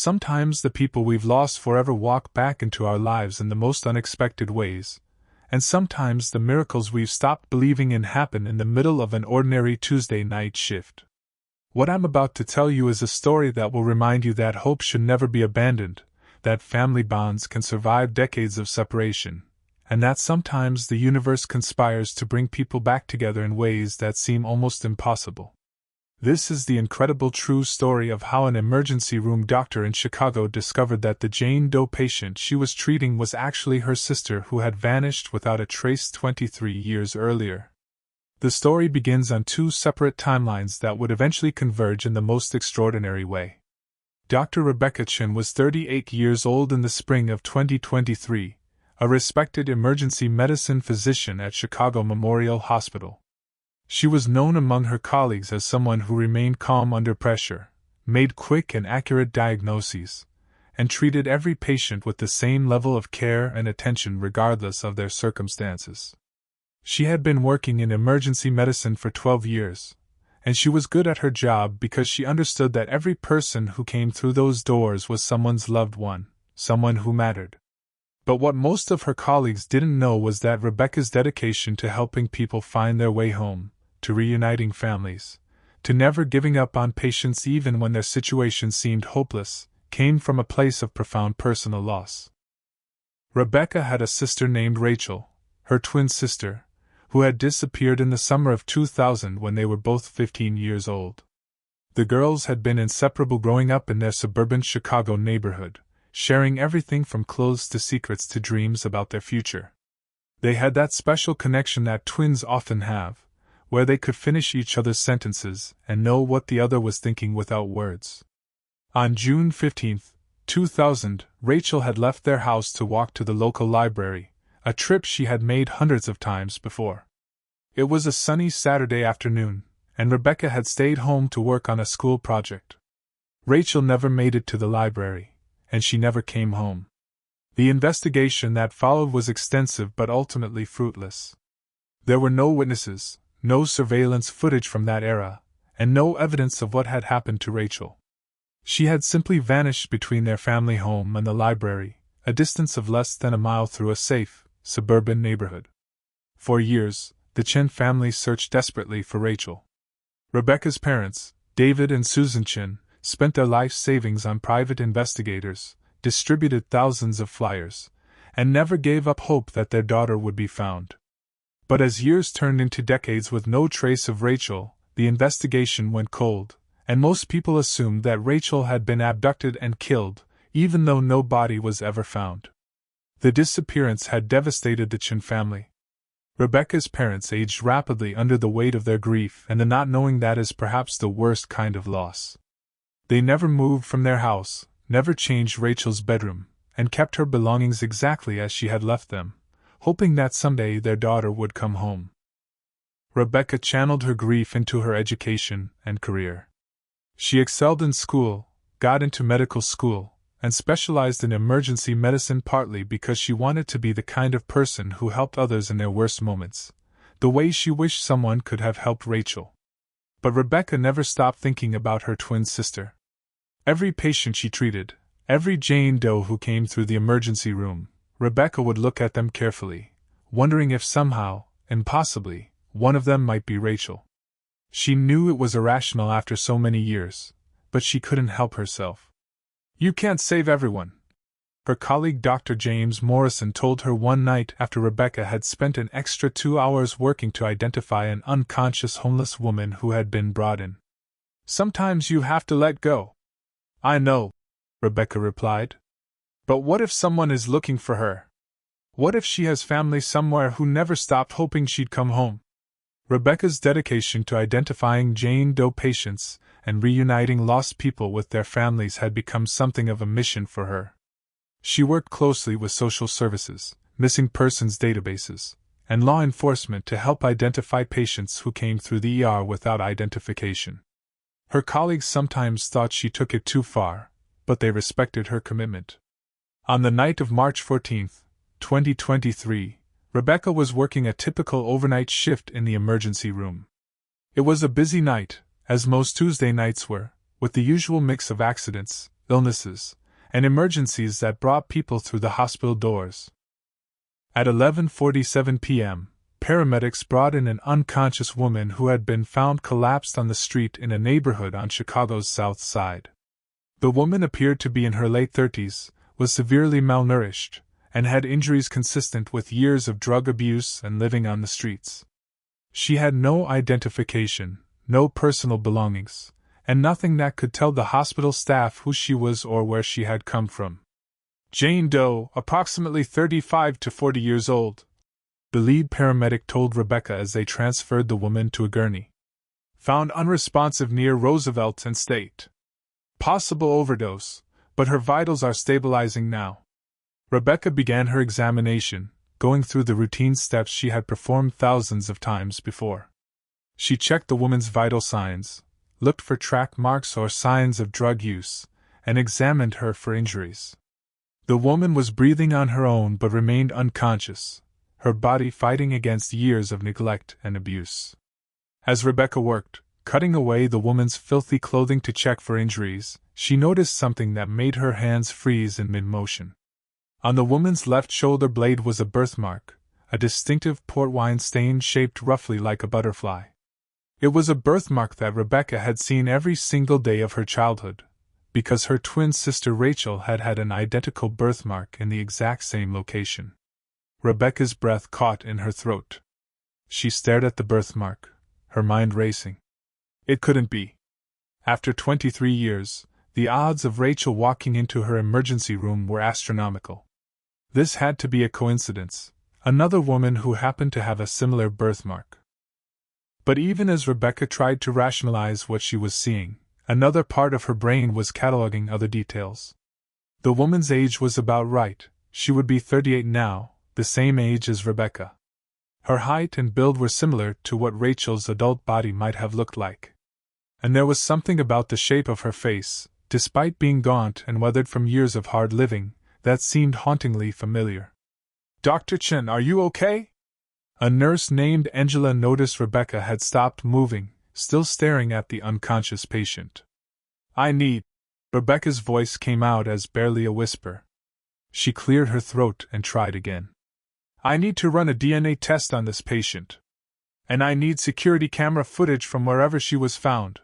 Sometimes the people we've lost forever walk back into our lives in the most unexpected ways, and sometimes the miracles we've stopped believing in happen in the middle of an ordinary Tuesday night shift. What I'm about to tell you is a story that will remind you that hope should never be abandoned, that family bonds can survive decades of separation, and that sometimes the universe conspires to bring people back together in ways that seem almost impossible. This is the incredible true story of how an emergency room doctor in Chicago discovered that the Jane Doe patient she was treating was actually her sister who had vanished without a trace 23 years earlier. The story begins on two separate timelines that would eventually converge in the most extraordinary way. Dr. Rebecca Chen was 38 years old in the spring of 2023, a respected emergency medicine physician at Chicago Memorial Hospital. She was known among her colleagues as someone who remained calm under pressure, made quick and accurate diagnoses, and treated every patient with the same level of care and attention regardless of their circumstances. She had been working in emergency medicine for 12 years, and she was good at her job because she understood that every person who came through those doors was someone's loved one, someone who mattered. But what most of her colleagues didn't know was that Rebecca's dedication to helping people find their way home, to reuniting families, to never giving up on patients even when their situation seemed hopeless, came from a place of profound personal loss. Rebecca had a sister named Rachel, her twin sister, who had disappeared in the summer of 2000 when they were both 15 years old. The girls had been inseparable growing up in their suburban Chicago neighborhood, sharing everything from clothes to secrets to dreams about their future. They had that special connection that twins often have, where they could finish each other's sentences and know what the other was thinking without words. On June 15, 2000, Rachel had left their house to walk to the local library, a trip she had made hundreds of times before. It was a sunny Saturday afternoon, and Rebecca had stayed home to work on a school project. Rachel never made it to the library, and she never came home. The investigation that followed was extensive but ultimately fruitless. There were no witnesses, no surveillance footage from that era, and no evidence of what had happened to Rachel. She had simply vanished between their family home and the library, a distance of less than a mile through a safe, suburban neighborhood. For years, the Chen family searched desperately for Rachel. Rebecca's parents, David and Susan Chen, spent their life savings on private investigators, distributed thousands of flyers, and never gave up hope that their daughter would be found. But as years turned into decades with no trace of Rachel, the investigation went cold, and most people assumed that Rachel had been abducted and killed, even though no body was ever found. The disappearance had devastated the Chen family. Rebecca's parents aged rapidly under the weight of their grief and the not knowing that is perhaps the worst kind of loss. They never moved from their house, never changed Rachel's bedroom, and kept her belongings exactly as she had left them, hoping that someday their daughter would come home. Rebecca channeled her grief into her education and career. She excelled in school, got into medical school, and specialized in emergency medicine partly because she wanted to be the kind of person who helped others in their worst moments, the way she wished someone could have helped Rachel. But Rebecca never stopped thinking about her twin sister. Every patient she treated, every Jane Doe who came through the emergency room, Rebecca would look at them carefully, wondering if somehow, impossibly, one of them might be Rachel. She knew it was irrational after so many years, but she couldn't help herself. "You can't save everyone," her colleague Dr. James Morrison told her one night after Rebecca had spent an extra 2 hours working to identify an unconscious homeless woman who had been brought in. "Sometimes you have to let go." "I know," Rebecca replied. "But what if someone is looking for her? What if she has family somewhere who never stopped hoping she'd come home?" Rebecca's dedication to identifying Jane Doe patients and reuniting lost people with their families had become something of a mission for her. She worked closely with social services, missing persons databases, and law enforcement to help identify patients who came through the ER without identification. Her colleagues sometimes thought she took it too far, but they respected her commitment. On the night of March 14, 2023, Rebecca was working a typical overnight shift in the emergency room. It was a busy night, as most Tuesday nights were, with the usual mix of accidents, illnesses, and emergencies that brought people through the hospital doors. At 11:47 p.m., paramedics brought in an unconscious woman who had been found collapsed on the street in a neighborhood on Chicago's South Side. The woman appeared to be in her late 30s, was severely malnourished, and had injuries consistent with years of drug abuse and living on the streets. She had no identification, no personal belongings, and nothing that could tell the hospital staff who she was or where she had come from. Jane Doe, approximately 35 to 40 years old, the lead paramedic told Rebecca as they transferred the woman to a gurney. Found unresponsive near Roosevelt and State. Possible overdose, but her vitals are stabilizing now. Rebecca began her examination, going through the routine steps she had performed thousands of times before. She checked the woman's vital signs, looked for track marks or signs of drug use, and examined her for injuries. The woman was breathing on her own but remained unconscious, her body fighting against years of neglect and abuse. As Rebecca worked, cutting away the woman's filthy clothing to check for injuries, she noticed something that made her hands freeze in mid-motion. On the woman's left shoulder blade was a birthmark, a distinctive port wine stain shaped roughly like a butterfly. It was a birthmark that Rebecca had seen every single day of her childhood, because her twin sister Rachel had had an identical birthmark in the exact same location. Rebecca's breath caught in her throat. She stared at the birthmark, her mind racing. It couldn't be. After 23 years, the odds of Rachel walking into her emergency room were astronomical. This had to be a coincidence, another woman who happened to have a similar birthmark. But even as Rebecca tried to rationalize what she was seeing, another part of her brain was cataloging other details. The woman's age was about right, she would be 38 now, the same age as Rebecca. Her height and build were similar to what Rachel's adult body might have looked like. And there was something about the shape of her face, despite being gaunt and weathered from years of hard living, that seemed hauntingly familiar. "Dr. Chen, are you okay?" A nurse named Angela noticed Rebecca had stopped moving, still staring at the unconscious patient. "I need..." Rebecca's voice came out as barely a whisper. She cleared her throat and tried again. "I need to run a DNA test on this patient. And I need security camera footage from wherever she was found.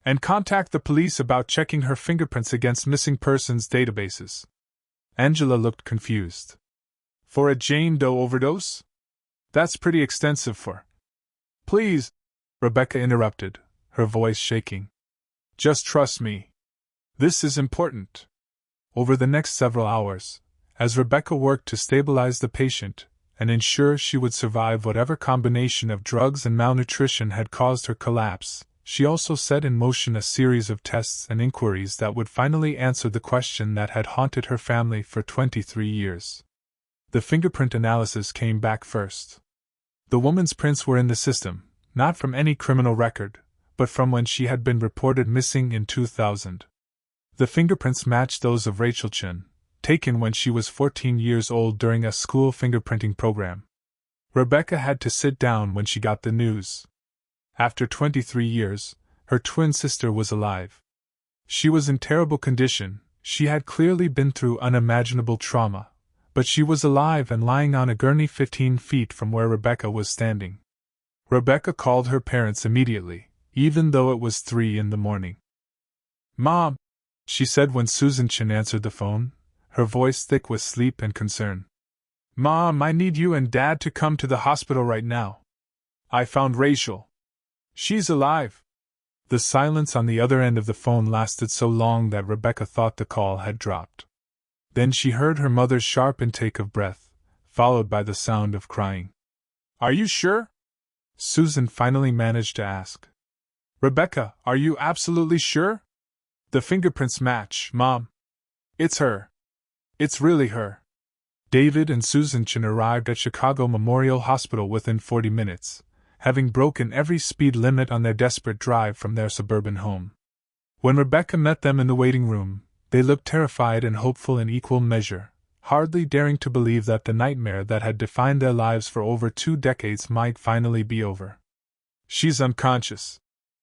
And contact the police about checking her fingerprints against missing persons databases." Angela looked confused. "For a Jane Doe overdose? That's pretty extensive for..." "Please," Rebecca interrupted, her voice shaking. "Just trust me. This is important." Over the next several hours, as Rebecca worked to stabilize the patient and ensure she would survive whatever combination of drugs and malnutrition had caused her collapse, she also set in motion a series of tests and inquiries that would finally answer the question that had haunted her family for 23 years. The fingerprint analysis came back first. The woman's prints were in the system, not from any criminal record, but from when she had been reported missing in 2000. The fingerprints matched those of Rachel Chen, taken when she was 14 years old during a school fingerprinting program. Rebecca had to sit down when she got the news. After 23 years, her twin sister was alive. She was in terrible condition, she had clearly been through unimaginable trauma, but she was alive and lying on a gurney 15 feet from where Rebecca was standing. Rebecca called her parents immediately, even though it was 3 in the morning. "Mom," she said when Susan Chen answered the phone, her voice thick with sleep and concern. "Mom, I need you and Dad to come to the hospital right now. I found Rachel. She's alive." The silence on the other end of the phone lasted so long that Rebecca thought the call had dropped. Then she heard her mother's sharp intake of breath, followed by the sound of crying. "Are you sure?" Susan finally managed to ask. "Rebecca, are you absolutely sure? The fingerprints match, Mom. It's her. It's really her." David and Susan Chen arrived at Chicago Memorial Hospital within 40 minutes, having broken every speed limit on their desperate drive from their suburban home. When Rebecca met them in the waiting room, they looked terrified and hopeful in equal measure, hardly daring to believe that the nightmare that had defined their lives for over 2 decades might finally be over. "She's unconscious,"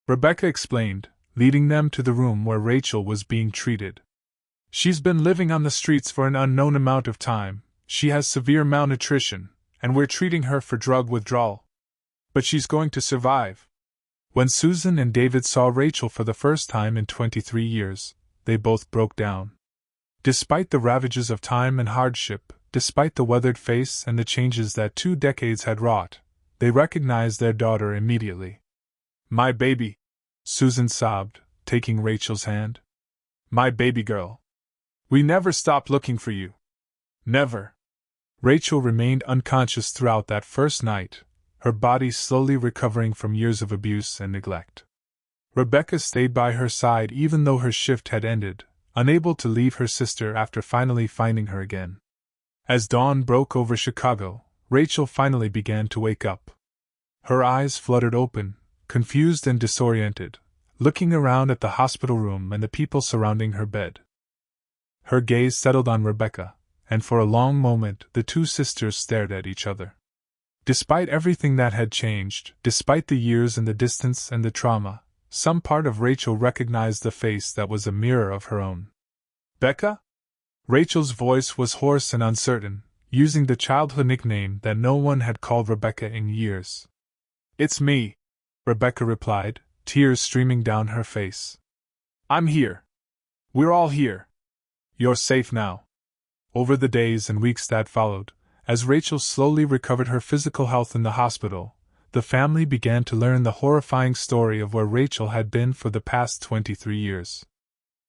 Rebecca explained, leading them to the room where Rachel was being treated. She's been living on the streets for an unknown amount of time, she has severe malnutrition, and we're treating her for drug withdrawal. But she's going to survive." When Susan and David saw Rachel for the first time in 23 years, they both broke down. Despite the ravages of time and hardship, despite the weathered face and the changes that 2 decades had wrought, they recognized their daughter immediately. "My baby," Susan sobbed, taking Rachel's hand. "My baby girl. We never stopped looking for you. Never." Rachel remained unconscious throughout that first night, her body slowly recovering from years of abuse and neglect. Rebecca stayed by her side even though her shift had ended, unable to leave her sister after finally finding her again. As dawn broke over Chicago, Rachel finally began to wake up. Her eyes fluttered open, confused and disoriented, looking around at the hospital room and the people surrounding her bed. Her gaze settled on Rebecca, and for a long moment the two sisters stared at each other. Despite everything that had changed, despite the years and the distance and the trauma, some part of Rachel recognized the face that was a mirror of her own. "Becca?" Rachel's voice was hoarse and uncertain, using the childhood nickname that no one had called Rebecca in years. "It's me," Rebecca replied, tears streaming down her face. "I'm here. We're all here. You're safe now." Over the days and weeks that followed, as Rachel slowly recovered her physical health in the hospital, the family began to learn the horrifying story of where Rachel had been for the past 23 years.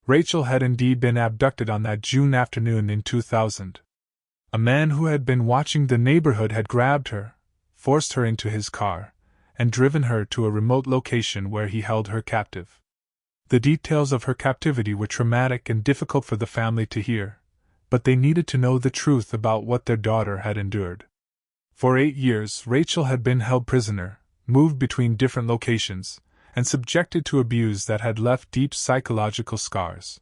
Rachel had indeed been abducted on that June afternoon in 2000. A man who had been watching the neighborhood had grabbed her, forced her into his car, and driven her to a remote location where he held her captive. The details of her captivity were traumatic and difficult for the family to hear, but they needed to know the truth about what their daughter had endured. For 8 years, Rachel had been held prisoner, moved between different locations, and subjected to abuse that had left deep psychological scars.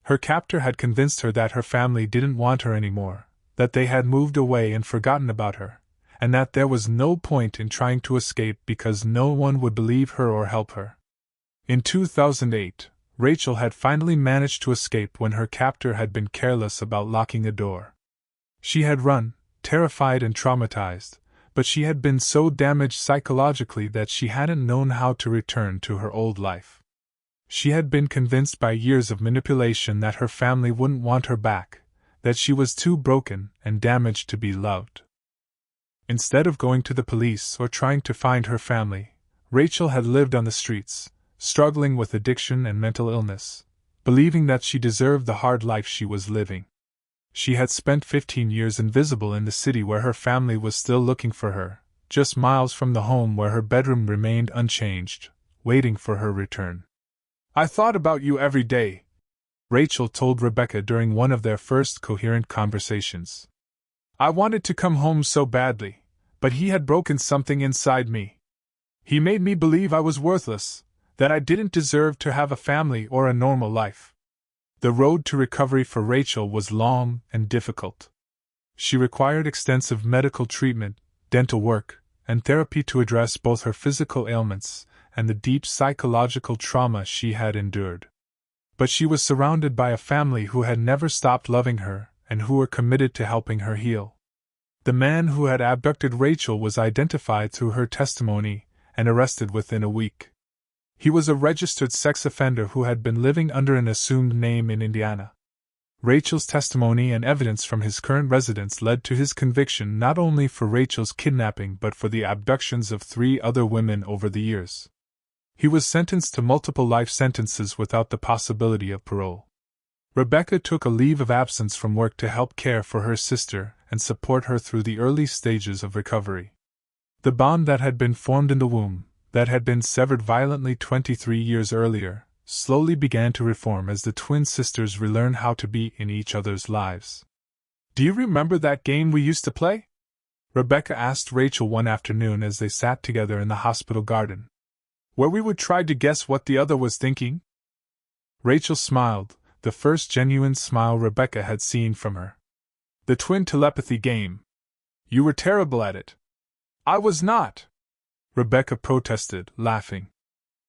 Her captor had convinced her that her family didn't want her anymore, that they had moved away and forgotten about her, and that there was no point in trying to escape because no one would believe her or help her. In 2008, Rachel had finally managed to escape when her captor had been careless about locking a door. She had run, terrified and traumatized, but she had been so damaged psychologically that she hadn't known how to return to her old life. She had been convinced by years of manipulation that her family wouldn't want her back, that she was too broken and damaged to be loved. Instead of going to the police or trying to find her family, Rachel had lived on the streets, struggling with addiction and mental illness, believing that she deserved the hard life she was living. She had spent 15 years invisible in the city where her family was still looking for her, just miles from the home where her bedroom remained unchanged, waiting for her return. "I thought about you every day," Rachel told Rebecca during one of their first coherent conversations. "I wanted to come home so badly, but he had broken something inside me. He made me believe I was worthless, that I didn't deserve to have a family or a normal life." The road to recovery for Rachel was long and difficult. She required extensive medical treatment, dental work, and therapy to address both her physical ailments and the deep psychological trauma she had endured. But she was surrounded by a family who had never stopped loving her and who were committed to helping her heal. The man who had abducted Rachel was identified through her testimony and arrested within a week. He was a registered sex offender who had been living under an assumed name in Indiana. Rachel's testimony and evidence from his current residence led to his conviction not only for Rachel's kidnapping but for the abductions of 3 other women over the years. He was sentenced to multiple life sentences without the possibility of parole. Rebecca took a leave of absence from work to help care for her sister and support her through the early stages of recovery. The bond that had been formed in the womb, that had been severed violently 23 years earlier, slowly began to reform as the twin sisters relearned how to be in each other's lives. "Do you remember that game we used to play?" Rebecca asked Rachel one afternoon as they sat together in the hospital garden. "Where we would try to guess what the other was thinking?" Rachel smiled, the first genuine smile Rebecca had seen from her. "The twin telepathy game. You were terrible at it." "I was not," Rebecca protested, laughing.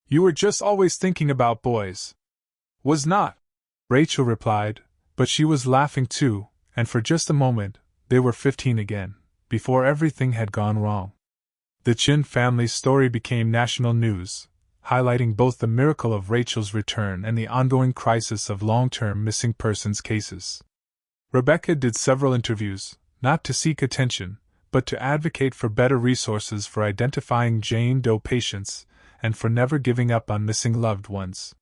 "You were just always thinking about boys." "Was not," Rachel replied, But she was laughing too, and for just a moment, they were 15 again, before everything had gone wrong. The Chen family's story became national news, highlighting both the miracle of Rachel's return and the ongoing crisis of long-term missing persons cases. Rebecca did several interviews, not to seek attention, but to advocate for better resources for identifying Jane Doe patients and for never giving up on missing loved ones.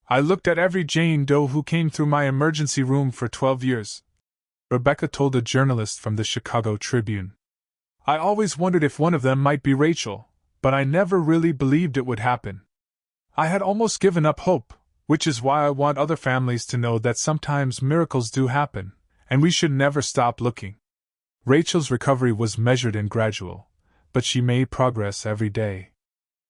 "I looked at every Jane Doe who came through my emergency room for 12 years, Rebecca told a journalist from the Chicago Tribune. "I always wondered if one of them might be Rachel, but I never really believed it would happen. I had almost given up hope, which is why I want other families to know that sometimes miracles do happen, and we should never stop looking." Rachel's recovery was measured and gradual, but she made progress every day.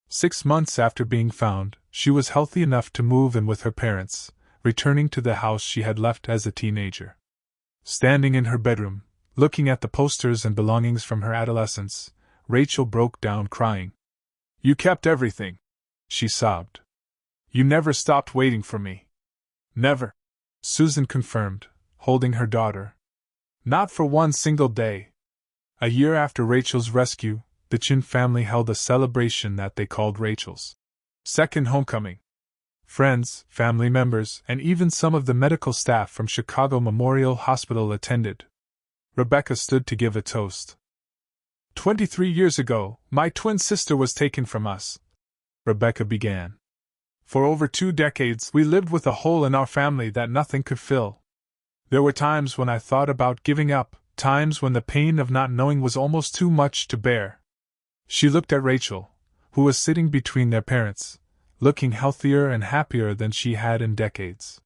6 months after being found, she was healthy enough to move in with her parents, returning to the house she had left as a teenager. Standing in her bedroom, looking at the posters and belongings from her adolescence, Rachel broke down crying. "You kept everything," she sobbed. "You never stopped waiting for me." "Never," Susan confirmed, holding her daughter. "Not for one single day." A year after Rachel's rescue, the Chen family held a celebration that they called Rachel's second homecoming. Friends, family members, and even some of the medical staff from Chicago Memorial Hospital attended. Rebecca stood to give a toast. 23 years ago, my twin sister was taken from us," Rebecca began. "For over 2 decades, we lived with a hole in our family that nothing could fill. There were times when I thought about giving up, times when the pain of not knowing was almost too much to bear." She looked at Rachel, who was sitting between their parents, looking healthier and happier than she had in decades.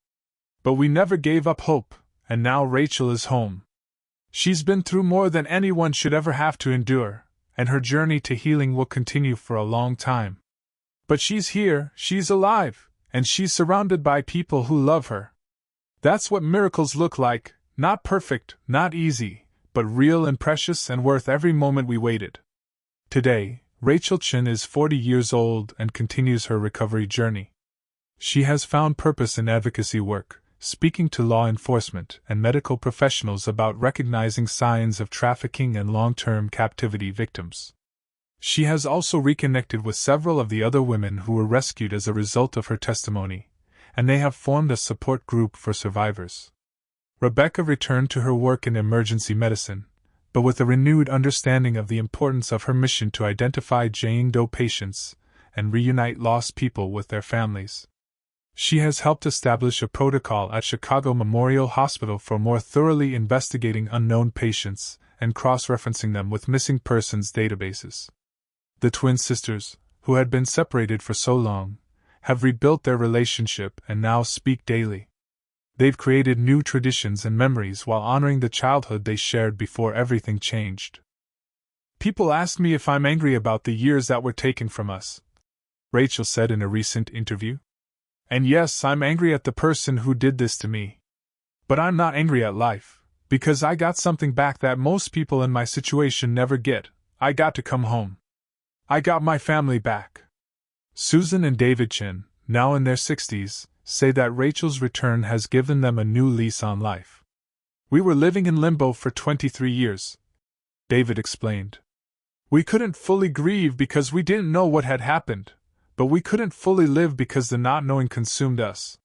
"But we never gave up hope, and now Rachel is home. She's been through more than anyone should ever have to endure, and her journey to healing will continue for a long time. But she's here, she's alive, and she's surrounded by people who love her. That's what miracles look like, not perfect, not easy, but real and precious and worth every moment we waited." Today, Rachel Chen is 40 years old and continues her recovery journey. She has found purpose in advocacy work, speaking to law enforcement and medical professionals about recognizing signs of trafficking and long-term captivity victims. She has also reconnected with several of the other women who were rescued as a result of her testimony, and they have formed a support group for survivors. Rebecca returned to her work in emergency medicine, but with a renewed understanding of the importance of her mission to identify Jane Doe patients and reunite lost people with their families. She has helped establish a protocol at Chicago Memorial Hospital for more thoroughly investigating unknown patients and cross-referencing them with missing persons databases. The twin sisters, who had been separated for so long, have rebuilt their relationship and now speak daily. They've created new traditions and memories while honoring the childhood they shared before everything changed. "People ask me if I'm angry about the years that were taken from us," Rachel said in a recent interview. "And yes, I'm angry at the person who did this to me. But I'm not angry at life, because I got something back that most people in my situation never get. I got to come home. I got my family back." Susan and David Chen, now in their 60s, say that Rachel's return has given them a new lease on life. "We were living in limbo for 23 years, David explained. "We couldn't fully grieve because we didn't know what had happened, but we couldn't fully live because the not knowing consumed us.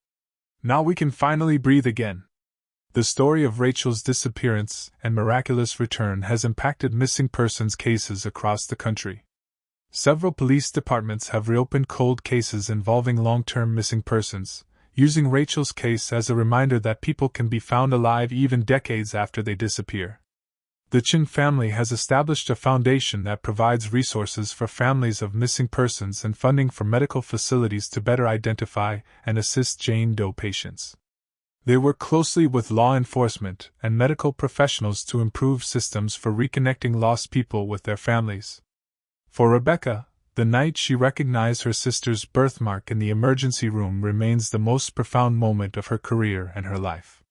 Now we can finally breathe again." The story of Rachel's disappearance and miraculous return has impacted missing persons cases across the country. Several police departments have reopened cold cases involving long-term missing persons, using Rachel's case as a reminder that people can be found alive even decades after they disappear. The Chen family has established a foundation that provides resources for families of missing persons and funding for medical facilities to better identify and assist Jane Doe patients. They work closely with law enforcement and medical professionals to improve systems for reconnecting lost people with their families. For Rebecca, the night she recognized her sister's birthmark in the emergency room remains the most profound moment of her career and her life.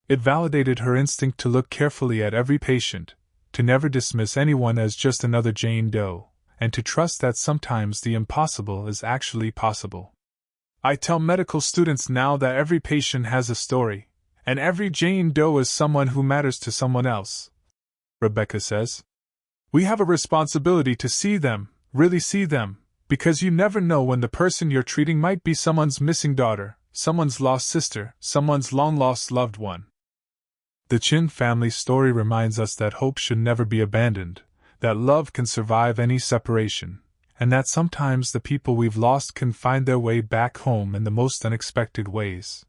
It validated her instinct to look carefully at every patient, to never dismiss anyone as just another Jane Doe, and to trust that sometimes the impossible is actually possible. "I tell medical students now that every patient has a story, And every Jane Doe is someone who matters to someone else, Rebecca says. We have a responsibility to see them, really see them, because you never know when the person you're treating might be someone's missing daughter, someone's lost sister, someone's long-lost loved one. The Chen family story reminds us that hope should never be abandoned, that love can survive any separation, and that sometimes the people we've lost can find their way back home in the most unexpected ways.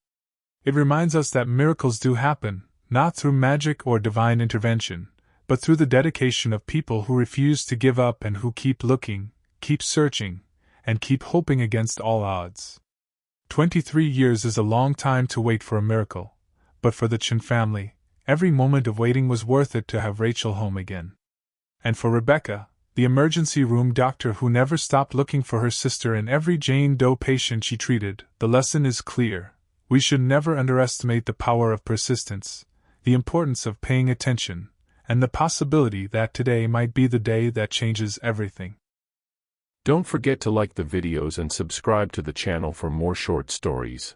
It reminds us that miracles do happen, not through magic or divine intervention, but through the dedication of people who refuse to give up and who keep looking, keep searching, and keep hoping against all odds. 23 years is a long time to wait for a miracle, but for the Chen family, every moment of waiting was worth it to have Rachel home again. And for Rebecca, the emergency room doctor who never stopped looking for her sister in every Jane Doe patient she treated, the lesson is clear. We should never underestimate the power of persistence, the importance of paying attention, and the possibility that today might be the day that changes everything. Don't forget to like the videos and subscribe to the channel for more short stories.